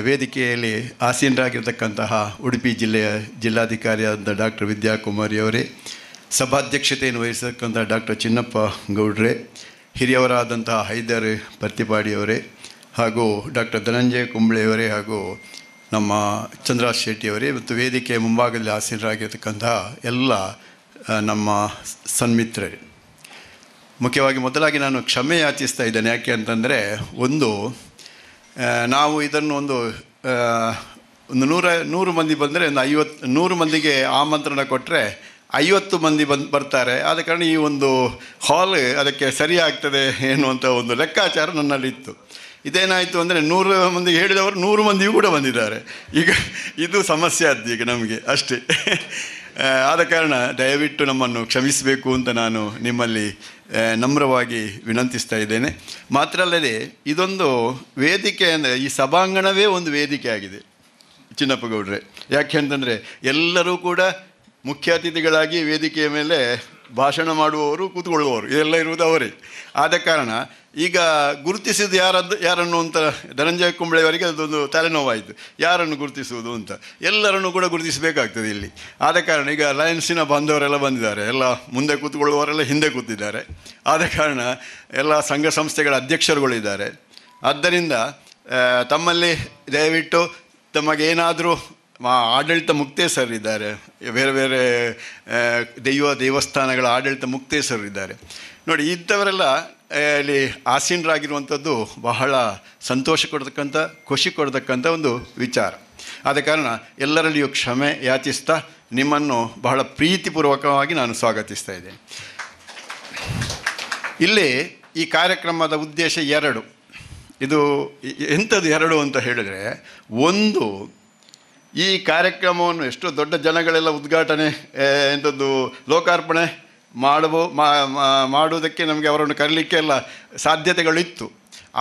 ವೇದಿಕೆಯಲ್ಲಿ ಆಸೀನರಾಗಿರ್ತಕ್ಕಂತಹ ಉಡುಪಿ ಜಿಲ್ಲೆಯ ಜಿಲ್ಲಾಧಿಕಾರಿಯಾದ ಡಾಕ್ಟರ್ ವಿದ್ಯಾಕುಮಾರಿ ಅವರೇ, ಸಭಾಧ್ಯಕ್ಷತೆಯನ್ನು ವಹಿಸತಕ್ಕಂಥ ಡಾಕ್ಟರ್ ಚಿನ್ನಪ್ಪ ಗೌಡ್ರೆ, ಹಿರಿಯವರಾದಂತಹ ಹೈದರ್ ಪರ್ತಿಪಾಡಿಯವರೇ, ಹಾಗೂ ಡಾಕ್ಟರ್ ಧನಂಜಯ ಕುಂಬ್ಳೆಯವರೇ, ಹಾಗೂ ನಮ್ಮ ಚಂದ್ರಾಜ್ ಶೆಟ್ಟಿಯವರೇ, ಮತ್ತು ವೇದಿಕೆಯ ಮುಂಭಾಗದಲ್ಲಿ ಆಸೀನರಾಗಿರ್ತಕ್ಕಂತಹ ಎಲ್ಲ ನಮ್ಮ ಸನ್ಮಿತ್ರರೇ, ಮುಖ್ಯವಾಗಿ ಮೊದಲಾಗಿ ನಾನು ಕ್ಷಮೆ ಯಾಚಿಸ್ತಾ ಇದ್ದೇನೆ. ಯಾಕೆ ಅಂತಂದರೆ, ನಾವು ಇದನ್ನು ಒಂದು 100 ಮಂದಿ ಬಂದರೆ ಒಂದು 100 ಮಂದಿಗೆ ಆಮಂತ್ರಣ ಕೊಟ್ಟರೆ 50 ಮಂದಿ ಬರ್ತಾರೆ. ಆದ ಕಾರಣ ಈ ಒಂದು ಹಾಲ್ ಅದಕ್ಕೆ ಸರಿಯಾಗ್ತದೆ ಎನ್ನುವಂಥ ಒಂದು ಲೆಕ್ಕಾಚಾರ ನನ್ನಲ್ಲಿತ್ತು. ಇದೇನಾಯಿತು ಅಂದರೆ 100 ಮಂದಿಗೆ ಹೇಳಿದವರು 100 ಮಂದಿಯೂ ಕೂಡ ಬಂದಿದ್ದಾರೆ. ಈಗ ಇದು ಸಮಸ್ಯೆ ಆದ್ದು ಈಗ ನಮಗೆ ಅಷ್ಟೇ. ಆದ ಕಾರಣ ದಯವಿಟ್ಟು ನಮ್ಮನ್ನು ಕ್ಷಮಿಸಬೇಕು ಅಂತ ನಾನು ನಿಮ್ಮಲ್ಲಿ ನಮ್ರವಾಗಿ ವಿನಂತಿಸ್ತಾ ಇದ್ದೇನೆ. ಮಾತ್ರ ಅಲ್ಲದೆ, ಇದೊಂದು ವೇದಿಕೆ ಅಂದರೆ ಈ ಸಭಾಂಗಣವೇ ಒಂದು ವೇದಿಕೆ ಆಗಿದೆ ಚಿನ್ನಪ್ಪ ಗೌಡ್ರೆ. ಯಾಕೆ ಅಂತಂದರೆ ಎಲ್ಲರೂ ಕೂಡ ಮುಖ್ಯ ಅತಿಥಿಗಳಾಗಿ ವೇದಿಕೆಯ ಮೇಲೆ ಭಾಷಣ ಮಾಡುವವರು, ಕೂತ್ಕೊಳ್ಳುವವರು ಇದೆಲ್ಲ ಇರುವುದು ಅವರೇ. ಆದ ಕಾರಣ ಈಗ ಗುರುತಿಸಿದ್ದು ಯಾರನ್ನು ಅಂತ ಧನಂಜಯ ಕುಂಬ್ಳೆಯವರಿಗೆ ಅದೊಂದು ತಲೆನೋವಾಯಿತು, ಯಾರನ್ನು ಗುರುತಿಸುವುದು ಅಂತ. ಎಲ್ಲರನ್ನು ಕೂಡ ಗುರುತಿಸಬೇಕಾಗ್ತದೆ ಇಲ್ಲಿ. ಆದ ಕಾರಣ ಈಗ ಲಯನ್ಸಿನ ಬಾಂಧವರೆಲ್ಲ ಬಂದಿದ್ದಾರೆ, ಎಲ್ಲ ಮುಂದೆ ಕೂತ್ಕೊಳ್ಳುವವರೆಲ್ಲ ಹಿಂದೆ ಕೂತಿದ್ದಾರೆ. ಆದ ಕಾರಣ ಎಲ್ಲ ಸಂಘ ಸಂಸ್ಥೆಗಳ ಅಧ್ಯಕ್ಷರುಗಳಿದ್ದಾರೆ. ಆದ್ದರಿಂದ ತಮ್ಮಲ್ಲಿ ದಯವಿಟ್ಟು ತಮಗೇನಾದರೂ ಆಡಳಿತ ಮುಕ್ತೇಸರಿದ್ದಾರೆ, ಬೇರೆ ಬೇರೆ ದೇವಸ್ಥಾನಗಳ ಆಡಳಿತ ಮುಕ್ತೇಸರಿದ್ದಾರೆ ನೋಡಿ. ಇಂಥವರೆಲ್ಲ ಇಲ್ಲಿ ಆಸೀನರಾಗಿರುವಂಥದ್ದು ಬಹಳ ಸಂತೋಷ ಕೊಡ್ತಕ್ಕಂಥ, ಖುಷಿ ಕೊಡ್ತಕ್ಕಂಥ ಒಂದು ವಿಚಾರ. ಆದ ಕಾರಣ ಎಲ್ಲರಲ್ಲಿಯೂ ಕ್ಷಮೆ ಯಾಚಿಸ್ತಾ ನಿಮ್ಮನ್ನು ಬಹಳ ಪ್ರೀತಿಪೂರ್ವಕವಾಗಿ ನಾನು ಸ್ವಾಗತಿಸ್ತಾ ಇದ್ದೇನೆ. ಇಲ್ಲಿ ಈ ಕಾರ್ಯಕ್ರಮದ ಉದ್ದೇಶ 2. ಇದು ಎಂಥದ್ದು 2 ಅಂತ ಹೇಳಿದರೆ, ಒಂದು, ಈ ಕಾರ್ಯಕ್ರಮವನ್ನು ಎಷ್ಟೋ ದೊಡ್ಡ ಜನಗಳೆಲ್ಲ ಉದ್ಘಾಟನೆ ಎಂಥದ್ದು ಲೋಕಾರ್ಪಣೆ ಮಾಡುವುದಕ್ಕೆ ನಮಗೆ ಅವರನ್ನು ಕರೀಲಿಕ್ಕೆ ಎಲ್ಲ ಸಾಧ್ಯತೆಗಳಿತ್ತು.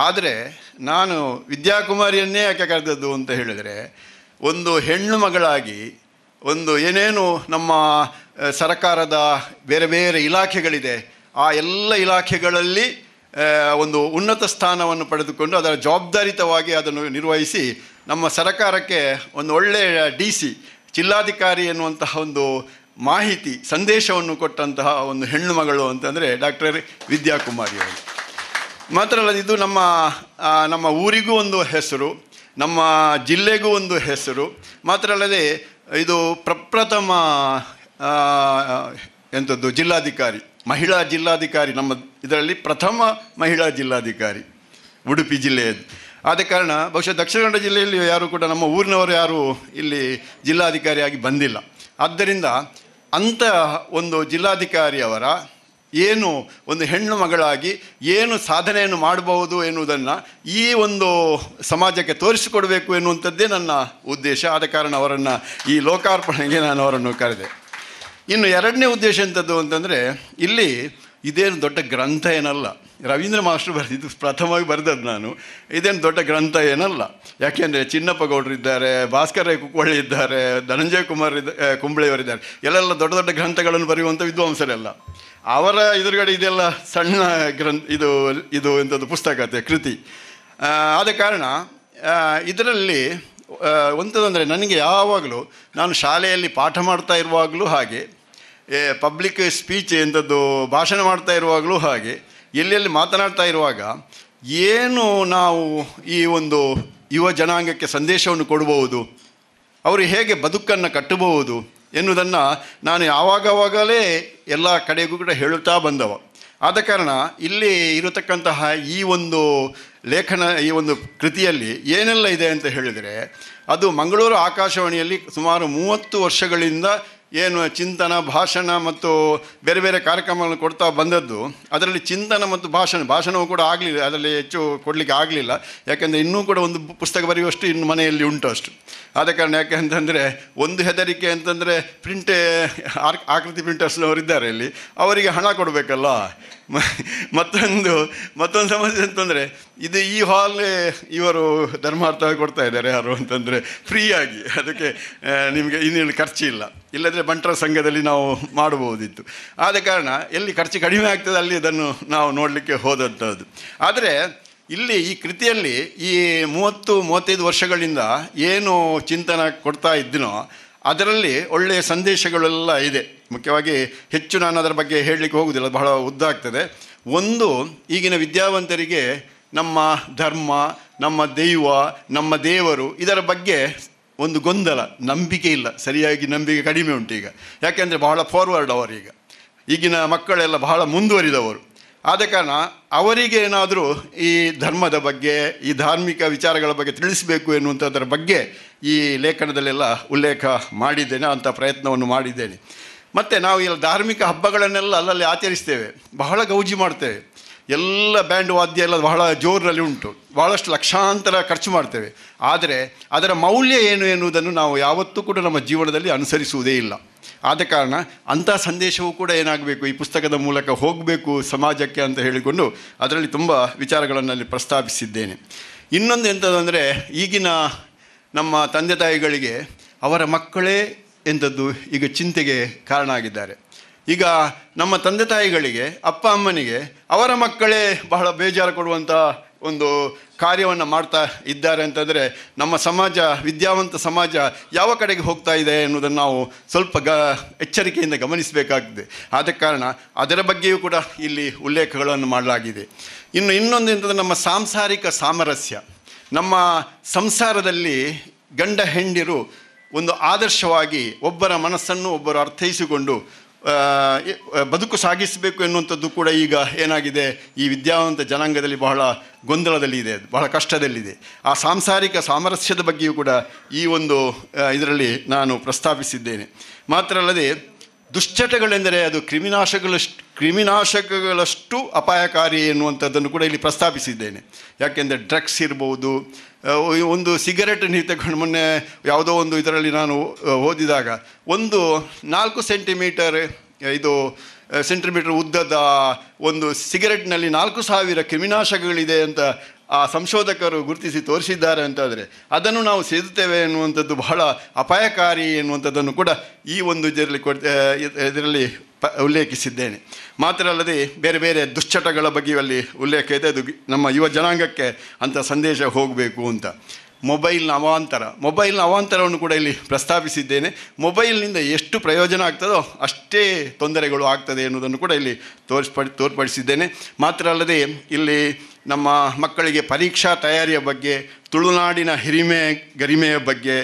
ಆದರೆ ನಾನು ವಿದ್ಯಾಕುಮಾರಿಯನ್ನೇ ಯಾಕೆ ಕರೆದದ್ದು ಅಂತ ಹೇಳಿದರೆ, ಒಂದು ಹೆಣ್ಣು ಮಗಳಾಗಿ ಒಂದು ಏನೇನು ನಮ್ಮ ಸರಕಾರದ ಬೇರೆ ಬೇರೆ ಇಲಾಖೆಗಳಿದೆ, ಆ ಎಲ್ಲ ಇಲಾಖೆಗಳಲ್ಲಿ ಒಂದು ಉನ್ನತ ಸ್ಥಾನವನ್ನು ಪಡೆದುಕೊಂಡು ಅದರ ಜವಾಬ್ದಾರಿತವಾಗಿ ಅದನ್ನು ನಿರ್ವಹಿಸಿ ನಮ್ಮ ಸರಕಾರಕ್ಕೆ ಒಂದು ಒಳ್ಳೆಯ DC ಜಿಲ್ಲಾಧಿಕಾರಿ ಎನ್ನುವಂತಹ ಒಂದು ಮಾಹಿತಿ ಸಂದೇಶವನ್ನು ಕೊಟ್ಟಂತಹ ಒಂದು ಹೆಣ್ಣು ಮಗಳು ಅಂತಂದರೆ ಡಾಕ್ಟರ್ ವಿದ್ಯಾಕುಮಾರಿಯವರು. ಮಾತ್ರ ಅಲ್ಲ, ಇದು ನಮ್ಮ ಊರಿಗೂ ಒಂದು ಹೆಸರು, ನಮ್ಮ ಜಿಲ್ಲೆಗೂ ಒಂದು ಹೆಸರು. ಮಾತ್ರ ಅಲ್ಲದೆ ಇದು ಪ್ರಪ್ರಥಮ ಎಂಥದ್ದು ಜಿಲ್ಲಾಧಿಕಾರಿ, ಮಹಿಳಾ ಜಿಲ್ಲಾಧಿಕಾರಿ, ನಮ್ಮ ಇದರಲ್ಲಿ ಪ್ರಥಮ ಮಹಿಳಾ ಜಿಲ್ಲಾಧಿಕಾರಿ ಉಡುಪಿ ಜಿಲ್ಲೆಯದ್ದು. ಆದ ಕಾರಣ ಬಹುಶಃ ದಕ್ಷಿಣ ಕನ್ನಡ ಜಿಲ್ಲೆಯಲ್ಲಿ ಯಾರೂ ಕೂಡ ನಮ್ಮ ಊರಿನವರು ಯಾರೂ ಇಲ್ಲಿ ಜಿಲ್ಲಾಧಿಕಾರಿಯಾಗಿ ಬಂದಿಲ್ಲ. ಆದ್ದರಿಂದ ಅಂಥ ಒಂದು ಜಿಲ್ಲಾಧಿಕಾರಿಯವರ ಏನು ಒಂದು ಹೆಣ್ಣು ಮಗಳಾಗಿ ಏನು ಸಾಧನೆಯನ್ನು ಮಾಡಬಹುದು ಎನ್ನುವುದನ್ನು ಈ ಒಂದು ಸಮಾಜಕ್ಕೆ ತೋರಿಸಿಕೊಡಬೇಕು ಎನ್ನುವಂಥದ್ದೇ ನನ್ನ ಉದ್ದೇಶ. ಆದ ಕಾರಣ ಅವರನ್ನು ಈ ಲೋಕಾರ್ಪಣೆಗೆ ನಾನು ಅವರನ್ನು ಕರೆದೆ. ಇನ್ನು 2ನೇ ಉದ್ದೇಶ ಎಂಥದ್ದು ಅಂತಂದರೆ, ಇಲ್ಲಿ ಇದೇನು ದೊಡ್ಡ ಗ್ರಂಥ ಏನಲ್ಲ. ರವೀಂದ್ರ ಮಾಸ್ಟರ್ ಬರೆದಿದ್ದು ಪ್ರಥಮವಾಗಿ ಬರೆದದ್ದು ನಾನು. ಇದೇನು ದೊಡ್ಡ ಗ್ರಂಥ ಏನಲ್ಲ. ಯಾಕೆಂದರೆ ಚಿನ್ನಪ್ಪ ಗೌಡರು ಇದ್ದಾರೆ, ಭಾಸ್ಕರ ಕುಕ್ಕೊಳ್ಳಿ ಇದ್ದಾರೆ, ಧನಂಜಯ ಕುಂಬ್ಳೆಯವರಿದ್ದಾರೆ. ಎಲ್ಲೆಲ್ಲ ದೊಡ್ಡ ದೊಡ್ಡ ಗ್ರಂಥಗಳನ್ನು ಬರೆಯುವಂಥ ವಿದ್ವಾಂಸರೆಲ್ಲ. ಅವರ ಎದುರುಗಡೆ ಇದೆಲ್ಲ ಸಣ್ಣ ಇದು ಎಂಥದ್ದು ಪುಸ್ತಕತೆ ಕೃತಿ. ಆದ ಕಾರಣ ಇದರಲ್ಲಿ ಒಂಥದ್ದಂದರೆ, ನನಗೆ ಯಾವಾಗಲೂ ನಾನು ಶಾಲೆಯಲ್ಲಿ ಪಾಠ ಮಾಡ್ತಾ ಇರುವಾಗಲೂ ಹಾಗೆ, ಪಬ್ಲಿಕ್ ಸ್ಪೀಚ್ ಎಂಥದ್ದು ಭಾಷಣ ಮಾಡ್ತಾ ಇರುವಾಗಲೂ ಹಾಗೆ, ಎಲ್ಲೆಲ್ಲಿ ಮಾತನಾಡ್ತಾ ಇರುವಾಗ ಏನು ನಾವು ಈ ಒಂದು ಯುವ ಜನಾಂಗಕ್ಕೆ ಸಂದೇಶವನ್ನು ಕೊಡಬಹುದು, ಅವರು ಹೇಗೆ ಬದುಕನ್ನು ಕಟ್ಟಬಹುದು ಎನ್ನುವುದನ್ನು ನಾನು ಯಾವಾಗಲೇ ಎಲ್ಲ ಕಡೆಗೂ ಕೂಡ ಹೇಳುತ್ತಾ ಬಂದವ. ಆದ ಕಾರಣ ಇಲ್ಲಿ ಇರತಕ್ಕಂತಹ ಈ ಒಂದು ಲೇಖನ, ಈ ಒಂದು ಕೃತಿಯಲ್ಲಿ ಏನೆಲ್ಲ ಇದೆ ಅಂತ ಹೇಳಿದರೆ, ಅದು ಮಂಗಳೂರು ಆಕಾಶವಾಣಿಯಲ್ಲಿ ಸುಮಾರು 30 ವರ್ಷಗಳಿಂದ ಏನು ಚಿಂತನ, ಭಾಷಣ ಮತ್ತು ಬೇರೆ ಬೇರೆ ಕಾರ್ಯಕ್ರಮಗಳನ್ನು ಕೊಡ್ತಾ ಬಂದದ್ದು. ಅದರಲ್ಲಿ ಚಿಂತನ ಮತ್ತು ಭಾಷಣವೂ ಕೂಡ ಆಗಲಿಲ್ಲ, ಅದರಲ್ಲಿ ಹೆಚ್ಚು ಕೊಡಲಿಕ್ಕೆ ಆಗಲಿಲ್ಲ. ಯಾಕೆಂದರೆ ಇನ್ನೂ ಕೂಡ ಒಂದು ಪುಸ್ತಕ ಬರೆಯುವಷ್ಟು ಇನ್ನು ಮನೆಯಲ್ಲಿ ಉಂಟು ಅಷ್ಟು. ಆದ ಕಾರಣ ಯಾಕೆ ಅಂತಂದರೆ, ಒಂದು ಹೆದರಿಕೆ ಅಂತಂದರೆ ಆಕೃತಿ ಪ್ರಿಂಟರ್ಸ್ನವರು ಇದ್ದಾರೆ ಇಲ್ಲಿ, ಅವರಿಗೆ ಹಣ ಕೊಡಬೇಕಲ್ಲ. ಮತ್ತೊಂದು ಸಮಸ್ಯೆ ಅಂತಂದರೆ ಇದು ಈ ಹಾಲ್ ಇವರು ಧರ್ಮಾರ್ಥ ಕೊಡ್ತಾ ಇದ್ದಾರೆ ಯಾರು ಅಂತಂದರೆ ಫ್ರೀಯಾಗಿ, ಅದಕ್ಕೆ ನಿಮಗೆ ಇನ್ನೇನು ಖರ್ಚಿಲ್ಲ. ಇಲ್ಲದ್ರೆ ಬಂಟರ ಸಂಘದಲ್ಲಿ ನಾವು ಮಾಡಬಹುದಿತ್ತು. ಆದ ಕಾರಣ ಎಲ್ಲಿ ಖರ್ಚು ಕಡಿಮೆ ಆಗ್ತದೆ ಅಲ್ಲಿ ಅದನ್ನು ನಾವು ನೋಡಲಿಕ್ಕೆ ಹೋದಂಥದ್ದು. ಆದರೆ ಇಲ್ಲಿ ಈ ಕೃತಿಯಲ್ಲಿ ಈ 30-35 ವರ್ಷಗಳಿಂದ ಏನು ಚಿಂತನ ಕೊಡ್ತಾ ಇದ್ದೀನೋ ಅದರಲ್ಲಿ ಒಳ್ಳೆಯ ಸಂದೇಶಗಳೆಲ್ಲ ಇದೆ. ಮುಖ್ಯವಾಗಿ ಹೆಚ್ಚು ನಾನು ಅದರ ಬಗ್ಗೆ ಹೇಳಲಿಕ್ಕೆ ಹೋಗುವುದಿಲ್ಲ, ಬಹಳ ಉದ್ದ ಆಗ್ತದೆ. ಒಂದು, ಈಗಿನ ವಿದ್ಯಾವಂತರಿಗೆ ನಮ್ಮ ಧರ್ಮ, ನಮ್ಮ ದೈವ, ನಮ್ಮ ದೇವರು ಇದರ ಬಗ್ಗೆ ಒಂದು ಗೊಂದಲ, ನಂಬಿಕೆ ಇಲ್ಲ, ಸರಿಯಾಗಿ ನಂಬಿಕೆ ಕಡಿಮೆ ಉಂಟು ಈಗ. ಯಾಕೆಂದರೆ ಬಹಳ ಫಾರ್ವರ್ಡ್ ಅವರೀಗ, ಈಗಿನ ಮಕ್ಕಳೆಲ್ಲ ಬಹಳ ಮುಂದುವರಿದವರು. ಆದ ಕಾರಣ ಅವರಿಗೆ ಏನಾದರೂ ಈ ಧರ್ಮದ ಬಗ್ಗೆ, ಈ ಧಾರ್ಮಿಕ ವಿಚಾರಗಳ ಬಗ್ಗೆ ತಿಳಿಸಬೇಕು ಎನ್ನುವಂಥದ್ರ ಬಗ್ಗೆ ಈ ಲೇಖನದಲ್ಲೆಲ್ಲ ಉಲ್ಲೇಖ ಮಾಡಿದ್ದೇನೆ, ಅಂಥ ಪ್ರಯತ್ನವನ್ನು ಮಾಡಿದ್ದೇನೆ. ಮತ್ತು ನಾವು ಇಲ್ಲಿ ಧಾರ್ಮಿಕ ಹಬ್ಬಗಳನ್ನೆಲ್ಲ ಅಲ್ಲಲ್ಲಿ ಆಚರಿಸ್ತೇವೆ, ಬಹಳ ಗೌಜಿ ಮಾಡ್ತೇವೆ, ಎಲ್ಲ ಬ್ಯಾಂಡ್ ವಾದ್ಯ ಎಲ್ಲ ಬಹಳ ಜೋರಿನಲ್ಲಿ ಉಂಟು, ಭಾಳಷ್ಟು ಲಕ್ಷಾಂತರ ಖರ್ಚು ಮಾಡ್ತೇವೆ. ಆದರೆ ಅದರ ಮೌಲ್ಯ ಏನು ಎನ್ನುವುದನ್ನು ನಾವು ಯಾವತ್ತೂ ಕೂಡ ನಮ್ಮ ಜೀವನದಲ್ಲಿ ಅನುಸರಿಸುವುದೇ ಇಲ್ಲ. ಆದ ಕಾರಣ ಅಂಥ ಸಂದೇಶವೂ ಕೂಡ ಏನಾಗಬೇಕು, ಈ ಪುಸ್ತಕದ ಮೂಲಕ ಹೋಗಬೇಕು ಸಮಾಜಕ್ಕೆ ಅಂತ ಹೇಳಿಕೊಂಡು ಅದರಲ್ಲಿ ತುಂಬ ವಿಚಾರಗಳನ್ನಲ್ಲಿ ಪ್ರಸ್ತಾಪಿಸಿದ್ದೇನೆ. ಇನ್ನೊಂದು ಎಂಥದ್ದಂದರೆ, ಈಗಿನ ನಮ್ಮ ತಂದೆ ತಾಯಿಗಳಿಗೆ ಅವರ ಮಕ್ಕಳೇ ಎಂಥದ್ದು ಈಗ ಚಿಂತೆಗೆ ಕಾರಣ ಆಗಿದ್ದಾರೆ. ಈಗ ನಮ್ಮ ತಂದೆ ತಾಯಿಗಳಿಗೆ, ಅಪ್ಪ ಅಮ್ಮನಿಗೆ ಅವರ ಮಕ್ಕಳೇ ಬಹಳ ಬೇಜಾರು ಕೊಡುವಂಥ ಒಂದು ಕಾರ್ಯವನ್ನು ಮಾಡ್ತಾ ಇದ್ದಾರೆ ಅಂತಂದರೆ ನಮ್ಮ ಸಮಾಜ, ವಿದ್ಯಾವಂತ ಸಮಾಜ ಯಾವ ಕಡೆಗೆ ಹೋಗ್ತಾ ಇದೆ ಎನ್ನುವುದನ್ನು ನಾವು ಸ್ವಲ್ಪ ಎಚ್ಚರಿಕೆಯಿಂದ ಗಮನಿಸಬೇಕಾಗಿದೆ. ಆದ ಕಾರಣ ಅದರ ಬಗ್ಗೆಯೂ ಕೂಡ ಇಲ್ಲಿ ಉಲ್ಲೇಖಗಳನ್ನು ಮಾಡಲಾಗಿದೆ. ಇನ್ನೊಂದು ಎಂಥದ್ದು, ನಮ್ಮ ಸಾಂಸಾರಿಕ ಸಾಮರಸ್ಯ, ನಮ್ಮ ಸಂಸಾರದಲ್ಲಿ ಗಂಡ ಹೆಂಡಿರು ಒಂದು ಆದರ್ಶವಾಗಿ ಒಬ್ಬರ ಮನಸ್ಸನ್ನು ಒಬ್ಬರು ಅರ್ಥೈಸಿಕೊಂಡು ಬದುಕು ಸಾಗಿಸಬೇಕು ಎನ್ನುವಂಥದ್ದು ಕೂಡ ಈಗ ಏನಾಗಿದೆ, ಈ ವಿದ್ಯಾವಂತ ಜನಾಂಗದಲ್ಲಿ ಬಹಳ ಗೊಂದಲದಲ್ಲಿದೆ, ಬಹಳ ಕಷ್ಟದಲ್ಲಿದೆ. ಆ ಸಾಂಸಾರಿಕ ಸಾಮರಸ್ಯದ ಬಗ್ಗೆಯೂ ಕೂಡ ಈ ಒಂದು ಇದರಲ್ಲಿ ನಾನು ಪ್ರಸ್ತಾಪಿಸಿದ್ದೇನೆ. ಮಾತ್ರ ಅಲ್ಲದೆ ದುಶ್ಚಟಗಳೆಂದರೆ ಅದು ಕ್ರಿಮಿನಾಶಕಗಳಷ್ಟು ಅಪಾಯಕಾರಿ ಎನ್ನುವಂಥದ್ದನ್ನು ಕೂಡ ಇಲ್ಲಿ ಪ್ರಸ್ತಾಪಿಸಿದ್ದೇನೆ. ಯಾಕೆಂದರೆ ಡ್ರಗ್ಸ್ ಇರ್ಬೋದು, ಒಂದು ಸಿಗರೆಟ್ ನೀವು ತಗೊಂಡು ಮೊನ್ನೆ ಯಾವುದೋ ಒಂದು ಇದರಲ್ಲಿ ನಾನು ಓದಿದಾಗ ಒಂದು 4 ಸೆಂಟಿಮೀಟರ್ ಉದ್ದದ ಒಂದು ಸಿಗರೆಟ್ನಲ್ಲಿ 4,000 ಕ್ರಿಮಿನಾಶಕಗಳಿದೆ ಅಂತ ಆ ಸಂಶೋಧಕರು ಗುರುತಿಸಿ ತೋರಿಸಿದ್ದಾರೆ ಅಂತಾದರೆ ಅದನ್ನು ನಾವು ಸೇದುತ್ತೇವೆ ಎನ್ನುವಂಥದ್ದು ಬಹಳ ಅಪಾಯಕಾರಿ ಎನ್ನುವಂಥದ್ದನ್ನು ಕೂಡ ಈ ಒಂದು ಇದರಲ್ಲಿ ಉಲ್ಲೇಖಿಸಿದ್ದೇನೆ. ಮಾತ್ರ ಅಲ್ಲದೆ ಬೇರೆ ಬೇರೆ ದುಶ್ಚಟಗಳ ಬಗ್ಗೆ ಅಲ್ಲಿ ಉಲ್ಲೇಖ ಇದೆ. ಅದು ನಮ್ಮ ಯುವ ಜನಾಂಗಕ್ಕೆ ಅಂಥ ಸಂದೇಶ ಹೋಗಬೇಕು ಅಂತ. ಮೊಬೈಲ್ನ ಅವಾಂತರವನ್ನು ಕೂಡ ಇಲ್ಲಿ ಪ್ರಸ್ತಾಪಿಸಿದ್ದೇನೆ. ಮೊಬೈಲ್ನಿಂದ ಎಷ್ಟು ಪ್ರಯೋಜನ ಆಗ್ತದೋ ಅಷ್ಟೇ ತೊಂದರೆಗಳು ಆಗ್ತದೆ ಎನ್ನುವುದನ್ನು ಕೂಡ ಇಲ್ಲಿ ತೋರ್ಪಡಿಸಿದ್ದೇನೆ. ಮಾತ್ರ ಅಲ್ಲದೆ ಇಲ್ಲಿ ನಮ್ಮ ಮಕ್ಕಳಿಗೆ ಪರೀಕ್ಷಾ ತಯಾರಿಯ ಬಗ್ಗೆ, ತುಳುನಾಡಿನ ಗರಿಮೆಯ ಬಗ್ಗೆ,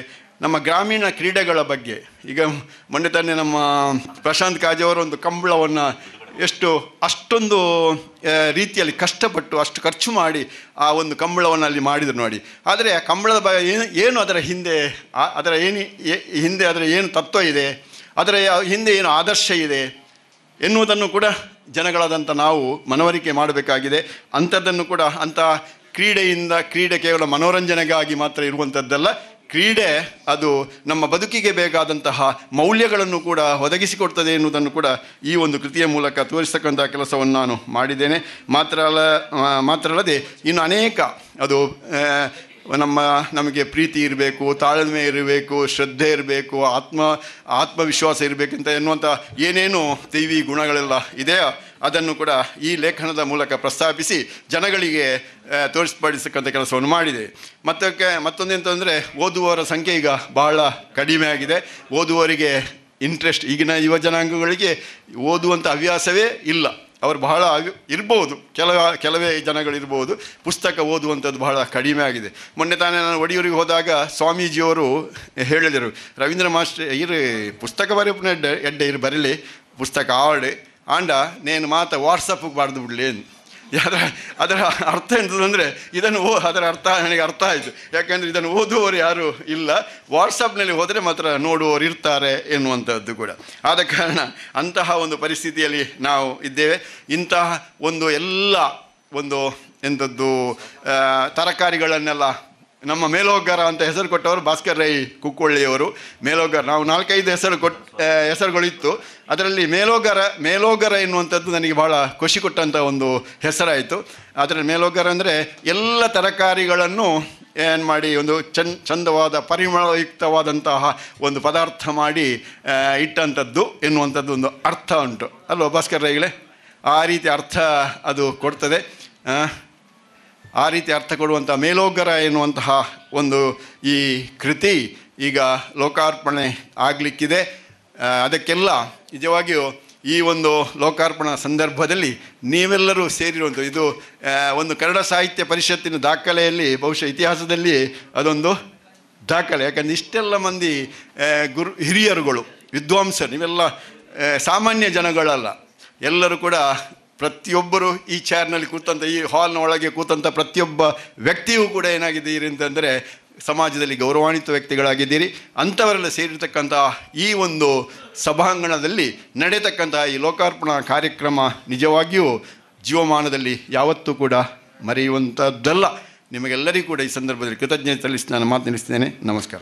ನಮ್ಮ ಗ್ರಾಮೀಣ ಕ್ರೀಡೆಗಳ ಬಗ್ಗೆ. ಈಗ ಮೊನ್ನೆ ತಾನೇ ನಮ್ಮ ಪ್ರಶಾಂತ್ ಕಾಜೆಯವರು ಒಂದು ಕಂಬಳವನ್ನು ಅಷ್ಟೊಂದು ರೀತಿಯಲ್ಲಿ ಕಷ್ಟಪಟ್ಟು ಅಷ್ಟು ಖರ್ಚು ಮಾಡಿ ಆ ಒಂದು ಕಂಬಳವನ್ನು ಅಲ್ಲಿ ಮಾಡಿದರು ನೋಡಿ. ಆದರೆ ಆ ಕಂಬಳದ ಬಗ್ಗೆ ಏನು ಅದರ ಹಿಂದೆ ಅದರ ಏನು ತತ್ವ ಇದೆ, ಅದರ ಹಿಂದೆ ಏನು ಆದರ್ಶ ಇದೆ ಎನ್ನುವುದನ್ನು ಕೂಡ ಜನಗಳಾದಂಥ ನಾವು ಮನವರಿಕೆ ಮಾಡಬೇಕಾಗಿದೆ. ಅಂಥದ್ದನ್ನು ಕೂಡ ಅಂಥ ಕ್ರೀಡೆ ಕೇವಲ ಮನೋರಂಜನೆಗಾಗಿ ಮಾತ್ರ ಇರುವಂಥದ್ದಲ್ಲ. ಕ್ರೀಡೆ ಅದು ನಮ್ಮ ಬದುಕಿಗೆ ಬೇಕಾದಂತಹ ಮೌಲ್ಯಗಳನ್ನು ಕೂಡ ಒದಗಿಸಿಕೊಡ್ತದೆ ಎನ್ನುವುದನ್ನು ಕೂಡ ಈ ಒಂದು ಕೃತಿಯ ಮೂಲಕ ತೋರಿಸ್ತಕ್ಕಂಥ ಕೆಲಸವನ್ನು ನಾನು ಮಾಡಿದ್ದೇನೆ. ಮಾತ್ರ ಅಲ್ಲದೆ ಇನ್ನು ಅನೇಕ ಅದು ನಮಗೆ ಪ್ರೀತಿ ಇರಬೇಕು, ತಾಳ್ಮೆ ಇರಬೇಕು, ಶ್ರದ್ಧೆ ಇರಬೇಕು, ಆತ್ಮವಿಶ್ವಾಸ ಇರಬೇಕಂತ ಎನ್ನುವಂಥ ಏನೇನು ದೈವಿ ಗುಣಗಳೆಲ್ಲ ಇದೆಯೋ ಅದನ್ನು ಕೂಡ ಈ ಲೇಖನದ ಮೂಲಕ ಪ್ರಸ್ತಾಪಿಸಿ ಜನಗಳಿಗೆ ತೋರಿಸ್ಪಡಿಸತಕ್ಕಂಥ ಕೆಲಸವನ್ನು ಮಾಡಿದೆ. ಮತ್ತೊಂದೆಂತಂದರೆ ಓದುವವರ ಸಂಖ್ಯೆ ಈಗ ಬಹಳ ಕಡಿಮೆ ಆಗಿದೆ. ಓದುವವರಿಗೆ ಇಂಟ್ರೆಸ್ಟ್, ಈಗಿನ ಯುವ ಜನಾಂಗಗಳಿಗೆ ಓದುವಂಥ ಹವ್ಯಾಸವೇ ಇಲ್ಲ. ಅವರು ಬಹಳ ಇರ್ಬೋದು, ಕೆಲವೇ ಜನಗಳಿರ್ಬೋದು, ಪುಸ್ತಕ ಓದುವಂಥದ್ದು ಬಹಳ ಕಡಿಮೆ ಆಗಿದೆ. ಮೊನ್ನೆ ತಾನೇ ನಾನು ಒಡಿಯೂರಿಗೆ ಹೋದಾಗ ಸ್ವಾಮೀಜಿಯವರು ಹೇಳಿದರು, ರವೀಂದ್ರ ಮಾಸ್ಟರ್ ಪುಸ್ತಕ ಬರೆಯಪ್ಪನ ಎಡ್ಡೆ ಬರಲಿ ಪುಸ್ತಕ ಆಂಡ ನೇನು ಮಾತ್ರ ವಾಟ್ಸಪ್ಗೆ ಬರೆದು ಬಿಡಲಿ. ಅದರ ಅರ್ಥ ಎಂತದಂದರೆ ಅದರ ಅರ್ಥ ನನಗೆ ಅರ್ಥ ಆಯಿತು. ಯಾಕೆಂದರೆ ಇದನ್ನು ಓದುವವರು ಯಾರೂ ಇಲ್ಲ, ವಾಟ್ಸಪ್ನಲ್ಲಿ ಹೋದರೆ ಮಾತ್ರ ನೋಡುವವರು ಇರ್ತಾರೆ ಎನ್ನುವಂಥದ್ದು ಕೂಡ. ಆದ ಕಾರಣ ಅಂತಹ ಒಂದು ಪರಿಸ್ಥಿತಿಯಲ್ಲಿ ನಾವು ಇದ್ದೇವೆ. ಇಂತಹ ಒಂದು ಎಂಥದ್ದು ತರಕಾರಿಗಳನ್ನೆಲ್ಲ ನಮ್ಮ ಮೇಲೋಗರ ಅಂತ ಹೆಸರು ಕೊಟ್ಟವರು ಭಾಸ್ಕರ್ ರೈ ಕುಕ್ಕೊಳ್ಳಿಯವರು. ಮೇಲೋಗರ ನಾವು 4-5 ಹೆಸರುಗಳಿತ್ತು. ಅದರಲ್ಲಿ ಮೇಲೋಗರ ಎನ್ನುವಂಥದ್ದು ನನಗೆ ಭಾಳ ಖುಷಿ ಕೊಟ್ಟಂಥ ಒಂದು ಹೆಸರಾಯಿತು. ಅದರಲ್ಲಿ ಮೇಲೋಗರ ಅಂದರೆ ಎಲ್ಲ ತರಕಾರಿಗಳನ್ನು ಏನು ಮಾಡಿ ಒಂದು ಚಂದವಾದ ಪರಿಮಳಯುಕ್ತವಾದಂತಹ ಒಂದು ಪದಾರ್ಥ ಮಾಡಿ ಇಟ್ಟಂಥದ್ದು ಎನ್ನುವಂಥದ್ದು ಒಂದು ಅರ್ಥ ಉಂಟು ಅಲ್ವ ಭಾಸ್ಕರ್ ರೈಗಳೇ? ಆ ರೀತಿ ಅರ್ಥ ಅದು ಕೊಡ್ತದೆ. ಆ ರೀತಿ ಅರ್ಥ ಕೊಡುವಂಥ ಮೇಲೋಗರ ಎನ್ನುವಂತಹ ಒಂದು ಈ ಕೃತಿ ಈಗ ಲೋಕಾರ್ಪಣೆ ಆಗಲಿಕ್ಕಿದೆ. ಅದಕ್ಕೆಲ್ಲ ನಿಜವಾಗಿಯೂ ಈ ಒಂದು ಲೋಕಾರ್ಪಣಾ ಸಂದರ್ಭದಲ್ಲಿ ನೀವೆಲ್ಲರೂ ಸೇರಿರುವಂಥ ಇದು ಒಂದು ಕನ್ನಡ ಸಾಹಿತ್ಯ ಪರಿಷತ್ತಿನ ದಾಖಲೆಯಲ್ಲಿ ಬಹುಶಃ ಇತಿಹಾಸದಲ್ಲಿ ಅದೊಂದು ದಾಖಲೆ. ಯಾಕಂದರೆ ಇಷ್ಟೆಲ್ಲ ಮಂದಿ ಹಿರಿಯರುಗಳು, ವಿದ್ವಾಂಸರು, ನೀವೆಲ್ಲ ಸಾಮಾನ್ಯ ಜನಗಳಲ್ಲ. ಎಲ್ಲರೂ ಕೂಡ ಪ್ರತಿಯೊಬ್ಬರು ಈ ಚೇರ್ನಲ್ಲಿ ಕೂತಂಥ ಈ ಹಾಲ್ನ ಒಳಗೆ ಕೂತಂಥ ಪ್ರತಿಯೊಬ್ಬ ವ್ಯಕ್ತಿಯೂ ಕೂಡ ಏನಾಗಿದ್ದೀರಿ ಅಂತಂದರೆ ಸಮಾಜದಲ್ಲಿ ಗೌರವಾನ್ವಿತ ವ್ಯಕ್ತಿಗಳಾಗಿದ್ದೀರಿ. ಅಂಥವರೆಲ್ಲ ಸೇರಿರ್ತಕ್ಕಂಥ ಈ ಒಂದು ಸಭಾಂಗಣದಲ್ಲಿ ನಡೆಯತಕ್ಕಂಥ ಈ ಲೋಕಾರ್ಪಣಾ ಕಾರ್ಯಕ್ರಮ ನಿಜವಾಗಿಯೂ ಜೀವಮಾನದಲ್ಲಿ ಯಾವತ್ತೂ ಕೂಡ ಮರೆಯುವಂಥದ್ದಲ್ಲ. ನಿಮಗೆಲ್ಲರಿಗೂ ಕೂಡ ಈ ಸಂದರ್ಭದಲ್ಲಿ ಕೃತಜ್ಞತೆ ಸಲ್ಲಿಸಿ ನಾನು ಮಾತು ನಿಲ್ಲಿಸ್ತೇನೆ. ನಮಸ್ಕಾರ.